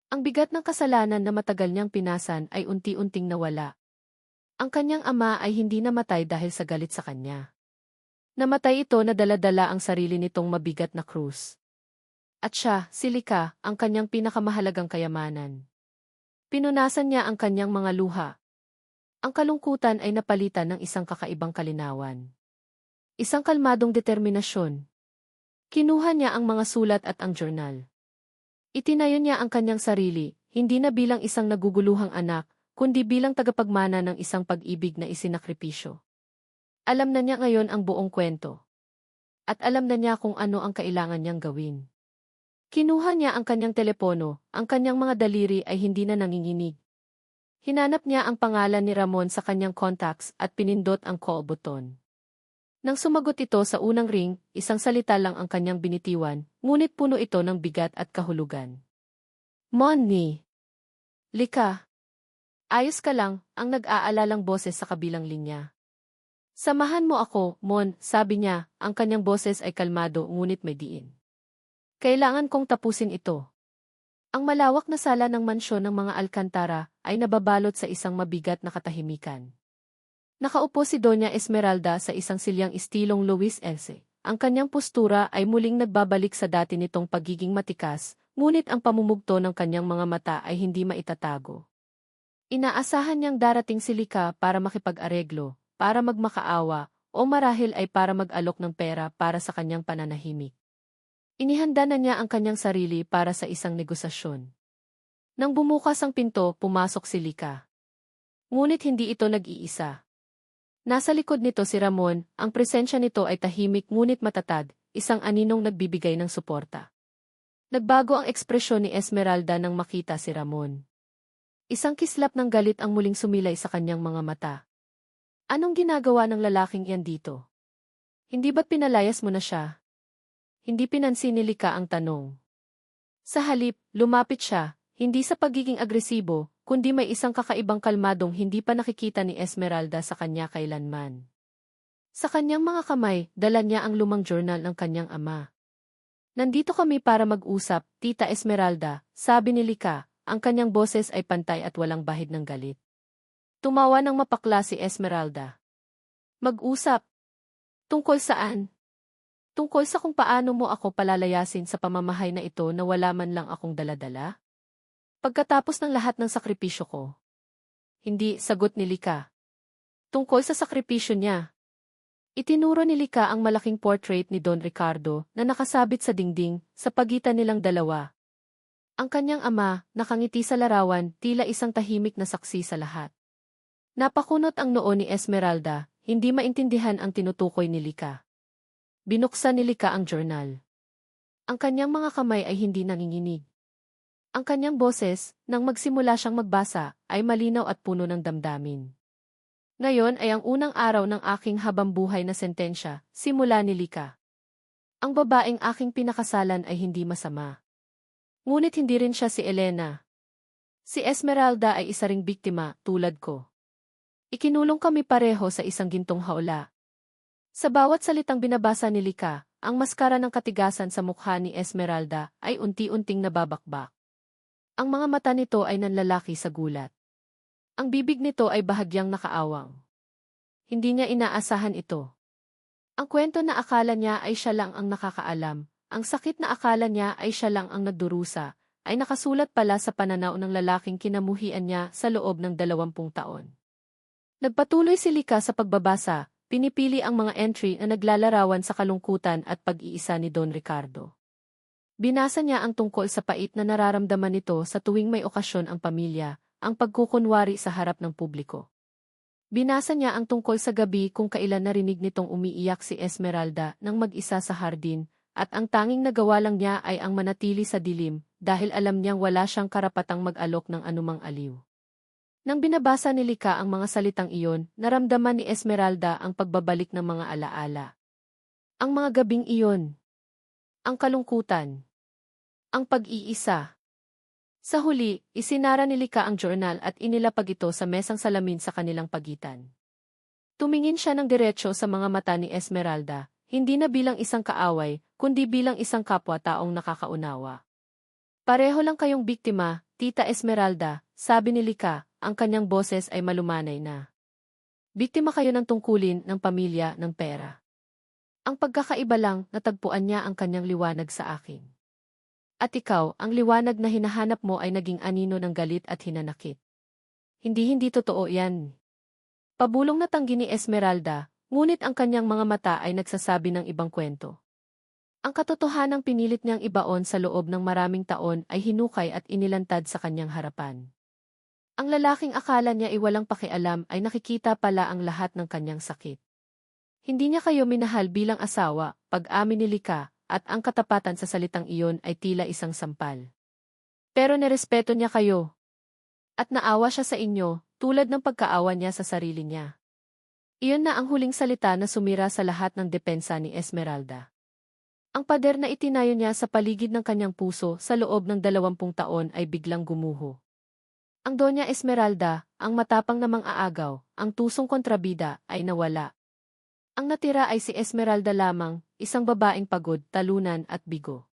Ang bigat ng kasalanan na matagal niyang pinasan ay unti-unting nawala. Ang kanyang ama ay hindi namatay dahil sa galit sa kanya. Namatay ito na dala-dala ang sarili nitong mabigat na krus. At siya, si Lika, ang kanyang pinakamahalagang kayamanan. Pinunasan niya ang kanyang mga luha. Ang kalungkutan ay napalitan ng isang kakaibang kalinawan. Isang kalmadong determinasyon. Kinuha niya ang mga sulat at ang journal. Itinayo niya ang kanyang sarili, hindi na bilang isang naguguluhang anak, kundi bilang tagapagmana ng isang pag-ibig na isinakripisyo. Alam na niya ngayon ang buong kwento. At alam na niya kung ano ang kailangan niyang gawin. Kinuha niya ang kanyang telepono, ang kanyang mga daliri ay hindi na nanginginig. Hinanap niya ang pangalan ni Ramon sa kanyang contacts at pinindot ang call button. Nang sumagot ito sa unang ring, isang salita lang ang kanyang binitiwan, ngunit puno ito ng bigat at kahulugan. Moni. Lika. Ayos ka lang, ang nag-aalalang boses sa kabilang linya. Samahan mo ako, Mon, sabi niya, ang kanyang boses ay kalmado ngunit may diin. Kailangan kong tapusin ito. Ang malawak na sala ng mansyon ng mga Alcantara ay nababalot sa isang mabigat na katahimikan. Nakaupo si Doña Esmeralda sa isang silyang estilong Luis Elce. Ang kanyang postura ay muling nagbabalik sa dati nitong pagiging matikas, ngunit ang pamumugto ng kanyang mga mata ay hindi maitatago. Inaasahan niyang darating si Lika para makipag-areglo, para magmakaawa, o marahil ay para mag-alok ng pera para sa kanyang pananahimik. Inihanda na niya ang kanyang sarili para sa isang negosasyon. Nang bumukas ang pinto, pumasok si Lika. Ngunit hindi ito nag-iisa. Nasa likod nito si Ramon, ang presensya nito ay tahimik ngunit matatag, isang aninong nagbibigay ng suporta. Nagbago ang ekspresyon ni Esmeralda nang makita si Ramon. Isang kislap ng galit ang muling sumilay sa kanyang mga mata. Anong ginagawa ng lalaking iyan dito? Hindi ba't pinalayas mo na siya? Hindi pinansin ni Lika ang tanong. Sa halip, lumapit siya, hindi sa pagiging agresibo, kundi may isang kakaibang kalmadong hindi pa nakikita ni Esmeralda sa kanya kailanman. Sa kanyang mga kamay, dala niya ang lumang journal ng kanyang ama. Nandito kami para mag-usap, Tita Esmeralda, sabi ni Lika, ang kanyang boses ay pantay at walang bahid ng galit. Tumawa ng mapakla si Esmeralda. Mag-usap? Tungkol saan? Tungkol sa kung paano mo ako palalayasin sa pamamahay na ito na wala man lang akong daladala? Pagkatapos ng lahat ng sakripisyo ko. Hindi, sagot ni Lika. Tungkol sa sakripisyo niya. Itinuro ni Lika ang malaking portrait ni Don Ricardo na nakasabit sa dingding sa pagitan nilang dalawa. Ang kanyang ama, nakangiti sa larawan, tila isang tahimik na saksi sa lahat. Napakunot ang noo ni Esmeralda, hindi maintindihan ang tinutukoy ni Lika. Binuksan ni Lika ang journal. Ang kanyang mga kamay ay hindi nanginginig. Ang kanyang boses, nang magsimula siyang magbasa, ay malinaw at puno ng damdamin. Ngayon ay ang unang araw ng aking habambuhay na sentensya, simula ni Lika. Ang babaeng aking pinakasalan ay hindi masama. Ngunit hindi rin siya si Elena. Si Esmeralda ay isa ring biktima, tulad ko. Ikinulong kami pareho sa isang gintong hawla. Sa bawat salitang binabasa ni Lika, ang maskara ng katigasan sa mukha ni Esmeralda ay unti-unting nababakbak. Ang mga mata nito ay nanlalaki sa gulat. Ang bibig nito ay bahagyang nakaawang. Hindi niya inaasahan ito. Ang kwento na akala niya ay siya lang ang nakakaalam, ang sakit na akala niya ay siya lang ang nagdurusa, ay nakasulat pala sa pananaw ng lalaking kinamuhian niya sa loob ng 20 taon. Nagpatuloy si Lika sa pagbabasa, pinipili ang mga entry na naglalarawan sa kalungkutan at pag-iisa ni Don Ricardo. Binasa niya ang tungkol sa pait na nararamdaman nito sa tuwing may okasyon ang pamilya, ang pagkukunwari sa harap ng publiko. Binasa niya ang tungkol sa gabi kung kailan narinig nitong umiiyak si Esmeralda nang mag-isa sa hardin, at ang tanging nagawa lang niya ay ang manatili sa dilim dahil alam niyang wala siyang karapatang mag-alok ng anumang aliw. Nang binabasa ni Lika ang mga salitang iyon, naramdaman ni Esmeralda ang pagbabalik ng mga alaala. Ang mga gabing iyon. Ang kalungkutan. Ang pag-iisa. Sa huli, isinara ni Lika ang journal at inilapag ito sa mesang salamin sa kanilang pagitan. Tumingin siya ng diretso sa mga mata ni Esmeralda, hindi na bilang isang kaaway, kundi bilang isang kapwa-taong nakakaunawa. Pareho lang kayong biktima, Tita Esmeralda, sabi ni Lika, ang kanyang boses ay malumanay na. Biktima kayo ng tungkulin ng pamilya ng pera. Ang pagkakaiba lang, natagpuan niya ang kanyang liwanag sa akin. At ikaw, ang liwanag na hinahanap mo ay naging anino ng galit at hinanakit. Hindi totoo yan. Pabulong na tanggi ni Esmeralda, ngunit ang kanyang mga mata ay nagsasabi ng ibang kwento. Ang katotohanang pinilit niyang ibaon sa loob ng maraming taon ay hinukay at inilantad sa kanyang harapan. Ang lalaking akala niya ay walang pakialam ay nakikita pala ang lahat ng kanyang sakit. Hindi niya kayo minahal bilang asawa, pag-amin ni Lika, at ang katapatan sa salitang iyon ay tila isang sampal. Pero nirespeto niya kayo. At naawa siya sa inyo, tulad ng pagkaawa niya sa sarili niya. Iyon na ang huling salita na sumira sa lahat ng depensa ni Esmeralda. Ang pader na itinayo niya sa paligid ng kanyang puso sa loob ng 20 taon ay biglang gumuho. Ang Doña Esmeralda, ang matapang na mang-aagaw, ang tusong kontrabida, ay nawala. Ang natira ay si Esmeralda lamang, isang babaeng pagod, talunan at bigo.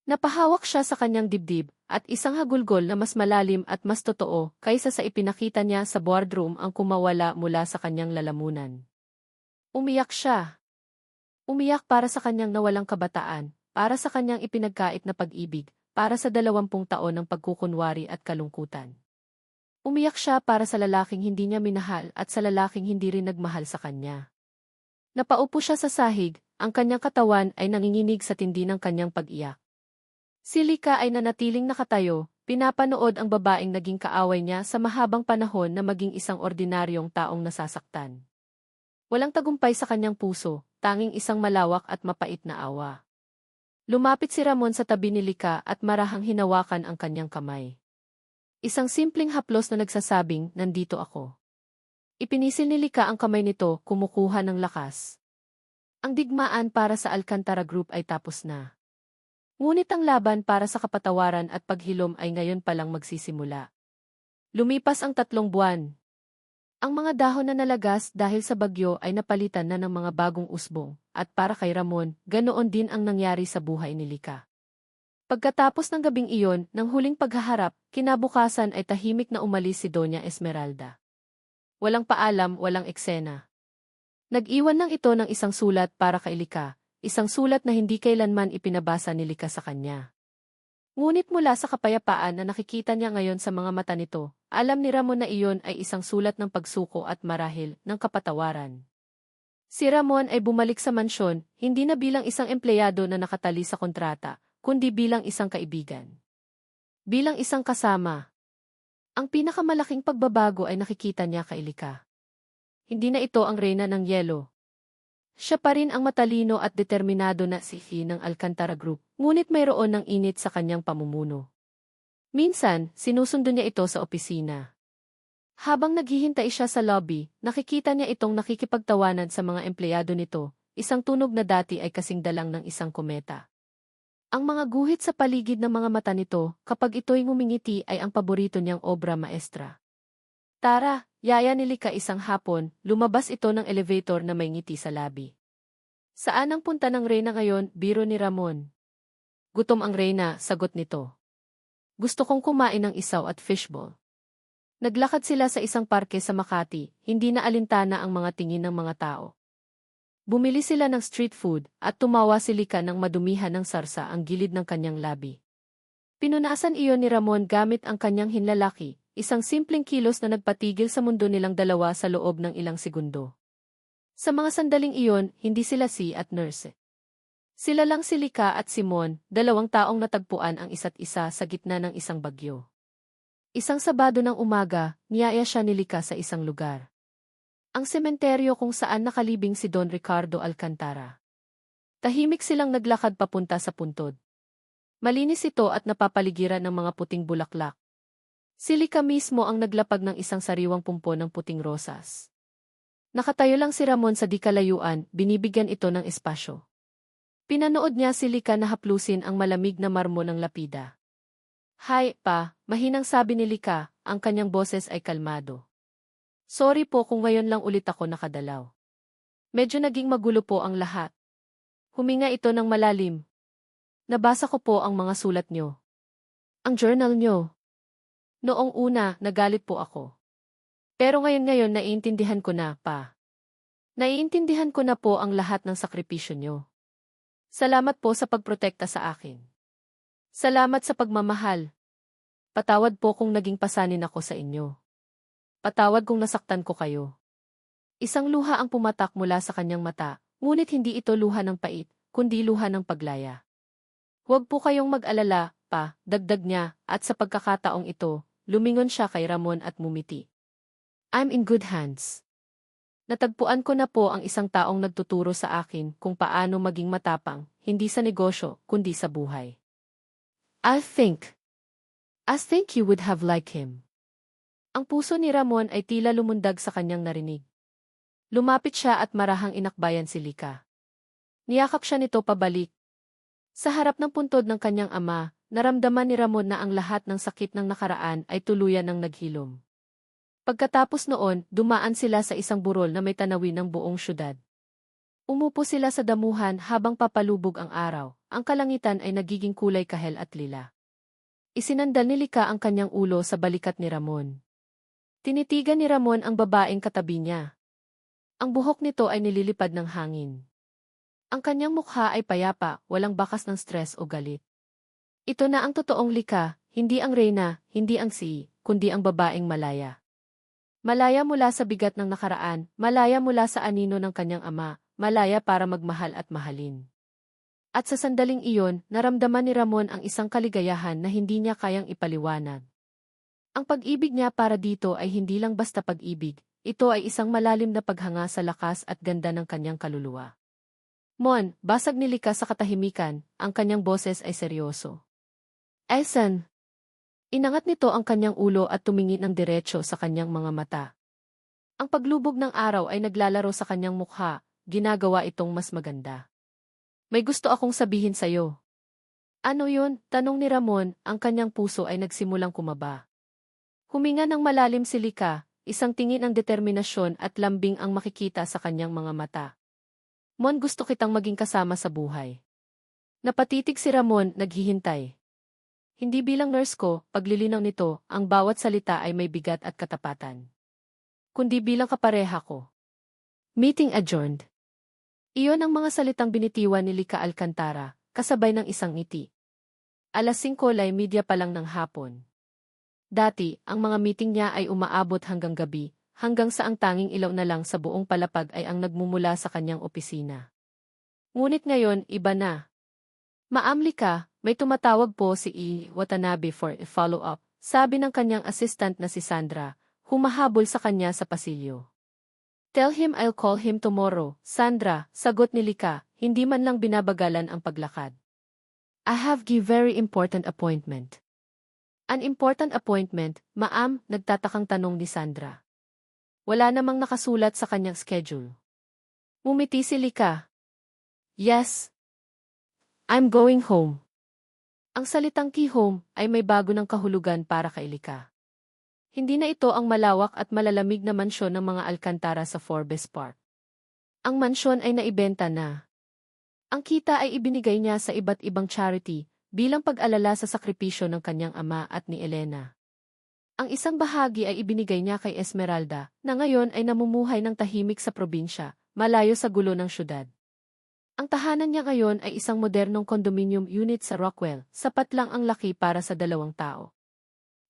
Napahawak siya sa kanyang dibdib, at isang hagulgol na mas malalim at mas totoo kaysa sa ipinakita niya sa boardroom ang kumawala mula sa kanyang lalamunan. Umiyak siya. Umiyak para sa kanyang nawalang kabataan, para sa kanyang ipinagkait na pag-ibig, para sa 20 taon ng pagkukunwari at kalungkutan. Umiyak siya para sa lalaking hindi niya minahal at sa lalaking hindi rin nagmahal sa kanya. Napaupo siya sa sahig, ang kanyang katawan ay nanginginig sa tindi ng kanyang pag-iyak. Si Lika ay nanatiling nakatayo, pinapanood ang babaeng naging kaaway niya sa mahabang panahon na maging isang ordinaryong taong nasasaktan. Walang tagumpay sa kanyang puso, tanging isang malawak at mapait na awa. Lumapit si Ramon sa tabi ni Lika at marahang hinawakan ang kanyang kamay. Isang simpleng haplos na nagsasabing, nandito ako. Ipinisil ni Lika ang kamay nito, kumukuha ng lakas. Ang digmaan para sa Alcantara Group ay tapos na. Ngunit ang laban para sa kapatawaran at paghilom ay ngayon palang magsisimula. Lumipas ang 3 buwan. Ang mga dahon na nalagas dahil sa bagyo ay napalitan na ng mga bagong usbong, at para kay Ramon, ganoon din ang nangyari sa buhay ni Lika. Pagkatapos ng gabing iyon, ng huling paghaharap, kinabukasan ay tahimik na umalis si Doña Esmeralda. Walang paalam, walang eksena. Nag-iwan lang ito ng isang sulat para kay Lika, isang sulat na hindi kailanman ipinabasa ni Lika sa kanya. Ngunit mula sa kapayapaan na nakikita niya ngayon sa mga mata nito, alam ni Ramon na iyon ay isang sulat ng pagsuko at marahil ng kapatawaran. Si Ramon ay bumalik sa mansyon, hindi na bilang isang empleyado na nakatali sa kontrata, kundi bilang isang kaibigan. Bilang isang kasama. Ang pinakamalaking pagbabago ay nakikita niya kay Lika. Hindi na ito ang reyna ng yelo. Siya pa rin ang matalino at determinado na CEO ng Alcantara Group, ngunit mayroon ng init sa kanyang pamumuno. Minsan, sinusundo niya ito sa opisina. Habang naghihintay siya sa lobby, nakikita niya itong nakikipagtawanan sa mga empleyado nito, isang tunog na dati ay kasing dalang ng isang kometa. Ang mga guhit sa paligid ng mga mata nito, kapag ito'y ngumingiti ay ang paborito niyang obra maestra. Tara, yaya ni Lika isang hapon, lumabas ito ng elevator na may ngiti sa labi. Saan ang punta ng Reyna ngayon, biro ni Ramon? Gutom ang Reyna, sagot nito. Gusto kong kumain ng isaw at fishball. Naglakad sila sa isang parke sa Makati, hindi na alintana ang mga tingin ng mga tao. Bumili sila ng street food at tumawa si Lika nang madumihan ng sarsa ang gilid ng kanyang labi. Pinunasan iyon ni Ramon gamit ang kanyang hinlalaki, isang simpleng kilos na nagpatigil sa mundo nilang dalawa sa loob ng ilang segundo. Sa mga sandaling iyon, hindi sila si at nurse. Sila lang si Lika at Simon, dalawang taong natagpuan ang isa't isa sa gitna ng isang bagyo. Isang Sabado ng umaga, niyaya siya ni Lika sa isang lugar. Ang sementeryo kung saan nakalibing si Don Ricardo Alcantara. Tahimik silang naglakad papunta sa puntod. Malinis ito at napapaligiran ng mga puting bulaklak. Si Lika mismo ang naglapag ng isang sariwang pumpo ng puting rosas. Nakatayo lang si Ramon sa di kalayuan, binibigyan ito ng espasyo. Pinanood niya si Lika na haplusin ang malamig na marmo ng lapida. Hay, pa, mahinang sabi ni Lika, ang kanyang boses ay kalmado. Sorry po kung ngayon lang ulit ako nakadalaw. Medyo naging magulo po ang lahat. Huminga ito ng malalim. Nabasa ko po ang mga sulat nyo. Ang journal nyo. Noong una, nagalit po ako. Pero ngayon naiintindihan ko na, pa. Naiintindihan ko na po ang lahat ng sakripisyo nyo. Salamat po sa pagprotekta sa akin. Salamat sa pagmamahal. Patawad po kung naging pasanin ako sa inyo. Patawad kung nasaktan ko kayo. Isang luha ang pumatak mula sa kanyang mata, ngunit hindi ito luha ng pait, kundi luha ng paglaya. Huwag po kayong mag-alala, pa, dagdag niya, at sa pagkakataong ito, lumingon siya kay Ramon at mumiti. I'm in good hands. Natagpuan ko na po ang isang taong nagtuturo sa akin kung paano maging matapang, hindi sa negosyo, kundi sa buhay. I think you would have liked him. Ang puso ni Ramon ay tila lumundag sa kanyang narinig. Lumapit siya at marahang inakbayan si Lika. Niyakap siya nito pabalik. Sa harap ng puntod ng kanyang ama, naramdaman ni Ramon na ang lahat ng sakit ng nakaraan ay tuluyan ng naghilom. Pagkatapos noon, dumaan sila sa isang burol na may tanawin ng buong syudad. Umupo sila sa damuhan habang papalubog ang araw, ang kalangitan ay nagiging kulay kahel at lila. Isinandal ni Lika ang kanyang ulo sa balikat ni Ramon. Tinitigan ni Ramon ang babaeng katabi niya. Ang buhok nito ay nililipad ng hangin. Ang kanyang mukha ay payapa, walang bakas ng stress o galit. Ito na ang totoong Lika, hindi ang Reyna, hindi ang si, kundi ang babaeng malaya. Malaya mula sa bigat ng nakaraan, malaya mula sa anino ng kanyang ama, malaya para magmahal at mahalin. At sa sandaling iyon, naramdaman ni Ramon ang isang kaligayahan na hindi niya kayang ipaliwanag. Ang pag-ibig niya para dito ay hindi lang basta pag-ibig, ito ay isang malalim na paghanga sa lakas at ganda ng kanyang kaluluwa. Mon, basag ni Lika sa katahimikan, ang kanyang boses ay seryoso. Esan. Inangat nito ang kanyang ulo at tumingin ng diretso sa kanyang mga mata. Ang paglubog ng araw ay naglalaro sa kanyang mukha, ginagawa itong mas maganda. May gusto akong sabihin sa'yo. Ano yun? Tanong ni Ramon, ang kanyang puso ay nagsimulang kumaba. Huminga ng malalim si Lika, isang tingin ng determinasyon at lambing ang makikita sa kanyang mga mata. Mon, gusto kitang maging kasama sa buhay. Napatitig si Ramon, naghihintay. Hindi bilang nurse ko, paglilinaw nito, ang bawat salita ay may bigat at katapatan. Kundi bilang kapareha ko. Meeting adjourned. Iyon ang mga salitang binitiwan ni Lika Alcantara, kasabay ng isang ngiti. 5:00 pa lang ng hapon. Dati, ang mga meeting niya ay umaabot hanggang gabi, hanggang sa ang tanging ilaw na lang sa buong palapag ay ang nagmumula sa kanyang opisina. Ngunit ngayon, iba na. Ma'am Lika, may tumatawag po si Watanabe for a follow-up, sabi ng kanyang assistant na si Sandra, humahabol sa kanya sa pasilyo. Tell him I'll call him tomorrow, Sandra, sagot ni Lika, hindi man lang binabagalan ang paglakad. I have a very important appointment. An important appointment, ma'am, nagtatakang tanong ni Sandra. Wala namang nakasulat sa kanyang schedule. Umiti si Lika. Yes. I'm going home. Ang salitang key home ay may bago ng kahulugan para kay Lika. Hindi na ito ang malawak at malalamig na mansyon ng mga Alcantara sa Forbes Park. Ang mansyon ay naibenta na. Ang kita ay ibinigay niya sa iba't ibang charity bilang pag-alala sa sakripisyo ng kanyang ama at ni Elena. Ang isang bahagi ay ibinigay niya kay Esmeralda, na ngayon ay namumuhay ng tahimik sa probinsya, malayo sa gulo ng syudad. Ang tahanan niya ngayon ay isang modernong condominium unit sa Rockwell, sapat lang ang laki para sa 2 tao.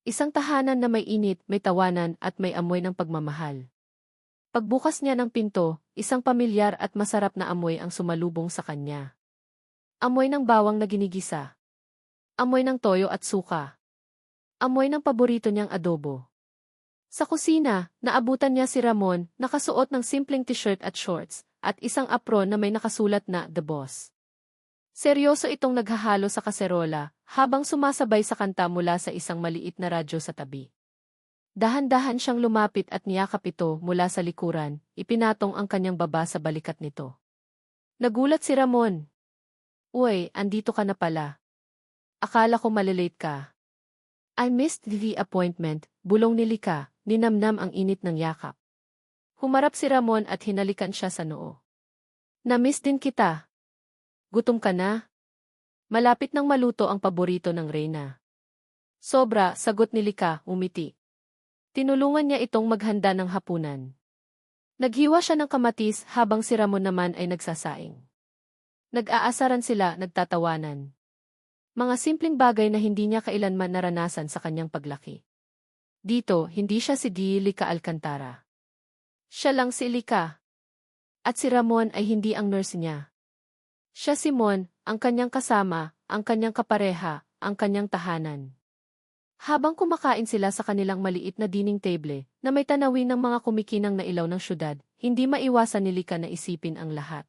Isang tahanan na may init, may tawanan at may amoy ng pagmamahal. Pagbukas niya ng pinto, isang pamilyar at masarap na amoy ang sumalubong sa kanya. Amoy ng bawang na ginigisa. Amoy ng toyo at suka. Amoy ng paborito niyang adobo. Sa kusina, naabutan niya si Ramon, nakasuot ng simpleng t-shirt at shorts, at isang apron na may nakasulat na The Boss. Seryoso itong naghahalo sa kaserola, habang sumasabay sa kanta mula sa isang maliit na radyo sa tabi. Dahan-dahan siyang lumapit at niyakap ito mula sa likuran, ipinatong ang kanyang baba sa balikat nito. Nagulat si Ramon. Uy, andito ka na pala. Akala ko malilate ka. I missed the appointment, bulong ni Lika, ninamnam ang init ng yakap. Humarap si Ramon at hinalikan siya sa noo. Na-miss din kita. Gutom ka na? Malapit nang maluto ang paborito ng Reyna. Sobra, sagot ni Lika, umiti. Tinulungan niya itong maghanda ng hapunan. Naghiwa siya ng kamatis habang si Ramon naman ay nagsasaing. Nag-aasaran sila, nagtatawanan. Mga simpleng bagay na hindi niya kailanman naranasan sa kanyang paglaki. Dito, hindi siya si Lika Alcantara. Siya lang si Lika. At si Ramon ay hindi ang nurse niya. Siya si Mon, ang kanyang kasama, ang kanyang kapareha, ang kanyang tahanan. Habang kumakain sila sa kanilang maliit na dining table, na may tanawin ng mga kumikinang na ilaw ng syudad, hindi maiwasan ni Lika na isipin ang lahat.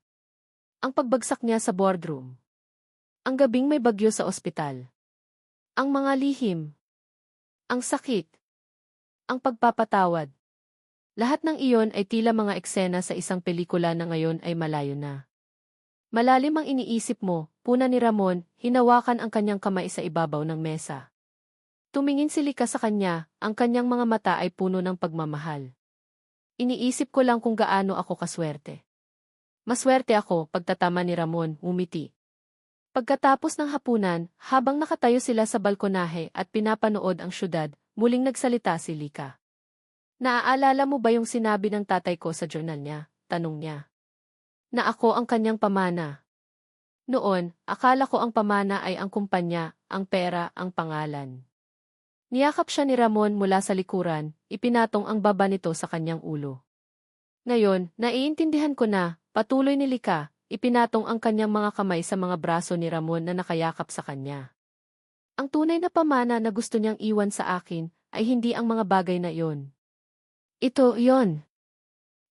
Ang pagbagsak niya sa boardroom. Ang gabing may bagyo sa ospital. Ang mga lihim. Ang sakit. Ang pagpapatawad. Lahat ng iyon ay tila mga eksena sa isang pelikula na ngayon ay malayo na. Malalim ang iniisip mo, puna ni Ramon, hinawakan ang kanyang kamay sa ibabaw ng mesa. Tumingin si Lika sa kanya, ang kanyang mga mata ay puno ng pagmamahal. Iniisip ko lang kung gaano ako kaswerte. Maswerte ako, pagtatama ni Ramon, umiti. Pagkatapos ng hapunan, habang nakatayo sila sa balkonahe at pinapanood ang syudad, muling nagsalita si Lika. Naaalala mo ba yung sinabi ng tatay ko sa journal niya? Tanong niya. Na ako ang kanyang pamana. Noon, akala ko ang pamana ay ang kumpanya, ang pera, ang pangalan. Niyakap siya ni Ramon mula sa likuran, ipinatong ang baba nito sa kanyang ulo. Ngayon, naiintindihan ko na, patuloy ni Lika, ipinatong ang kanyang mga kamay sa mga braso ni Ramon na nakayakap sa kanya. Ang tunay na pamana na gusto niyang iwan sa akin, ay hindi ang mga bagay na iyon. Ito, yon.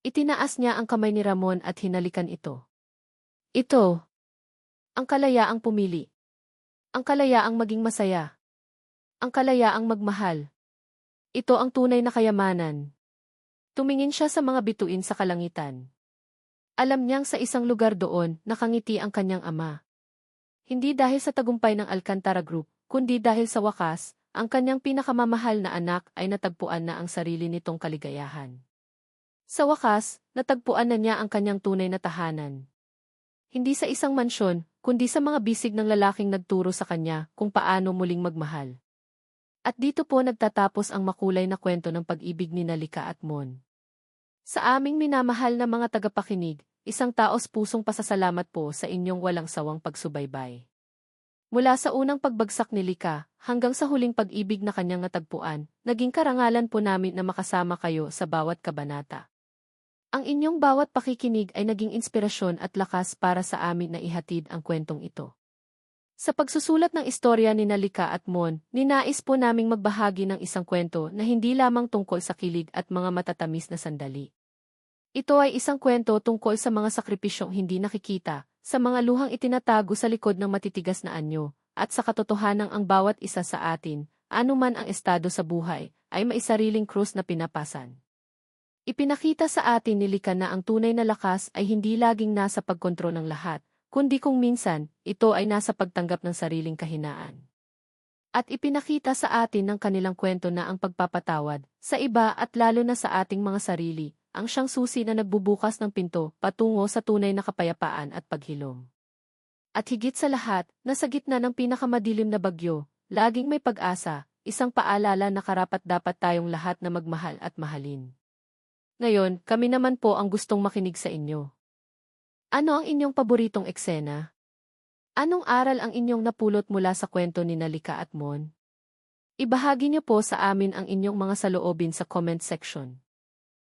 Itinaas niya ang kamay ni Ramon at hinalikan ito. Ito. Ang kalayaang pumili. Ang kalayaang maging masaya. Ang kalayaang magmahal. Ito ang tunay na kayamanan. Tumingin siya sa mga bituin sa kalangitan. Alam niyang sa isang lugar doon, nakangiti ang kanyang ama. Hindi dahil sa tagumpay ng Alcantara Group, kundi dahil sa wakas, ang kanyang pinakamamahal na anak ay natagpuan na ang sarili nitong kaligayahan. Sa wakas, natagpuan na niya ang kanyang tunay na tahanan. Hindi sa isang mansyon, kundi sa mga bisig ng lalaking nagturo sa kanya kung paano muling magmahal. At dito po nagtatapos ang makulay na kwento ng pag-ibig ni Lika at Mon. Sa aming minamahal na mga tagapakinig, isang taos-pusong pasasalamat po sa inyong walang sawang pagsubaybay. Mula sa unang pagbagsak ni Lika, hanggang sa huling pag-ibig na kanyang natagpuan, naging karangalan po namin na makasama kayo sa bawat kabanata. Ang inyong bawat pakikinig ay naging inspirasyon at lakas para sa amin na ihatid ang kwentong ito. Sa pagsusulat ng istorya ni Lika at Mon, ninais po naming magbahagi ng isang kwento na hindi lamang tungkol sa kilig at mga matatamis na sandali. Ito ay isang kwento tungkol sa mga sakripisyong hindi nakikita, sa mga luhang itinatago sa likod ng matitigas na anyo, at sa katotohanang ang bawat isa sa atin, anuman ang estado sa buhay, ay may sariling krus na pinapasan. Ipinakita sa atin ni Likha na ang tunay na lakas ay hindi laging nasa pagkontrol ng lahat, kundi kung minsan, ito ay nasa pagtanggap ng sariling kahinaan. At ipinakita sa atin ng kanilang kwento na ang pagpapatawad, sa iba at lalo na sa ating mga sarili, ang siyang susi na nagbubukas ng pinto patungo sa tunay na kapayapaan at paghilom. At higit sa lahat, nasa gitna ng pinakamadilim na bagyo, laging may pag-asa, isang paalala na karapat-dapat tayong lahat na magmahal at mahalin. Ngayon, kami naman po ang gustong makinig sa inyo. Ano ang inyong paboritong eksena? Anong aral ang inyong napulot mula sa kwento ni Likha at Mon? Ibahagi niyo po sa amin ang inyong mga saloobin sa comment section.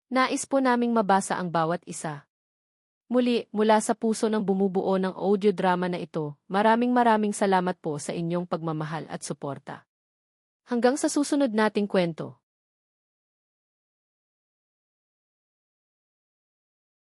Nais po naming mabasa ang bawat isa. Muli, mula sa puso ng bumubuo ng audio drama na ito, maraming salamat po sa inyong pagmamahal at suporta. Hanggang sa susunod nating kwento.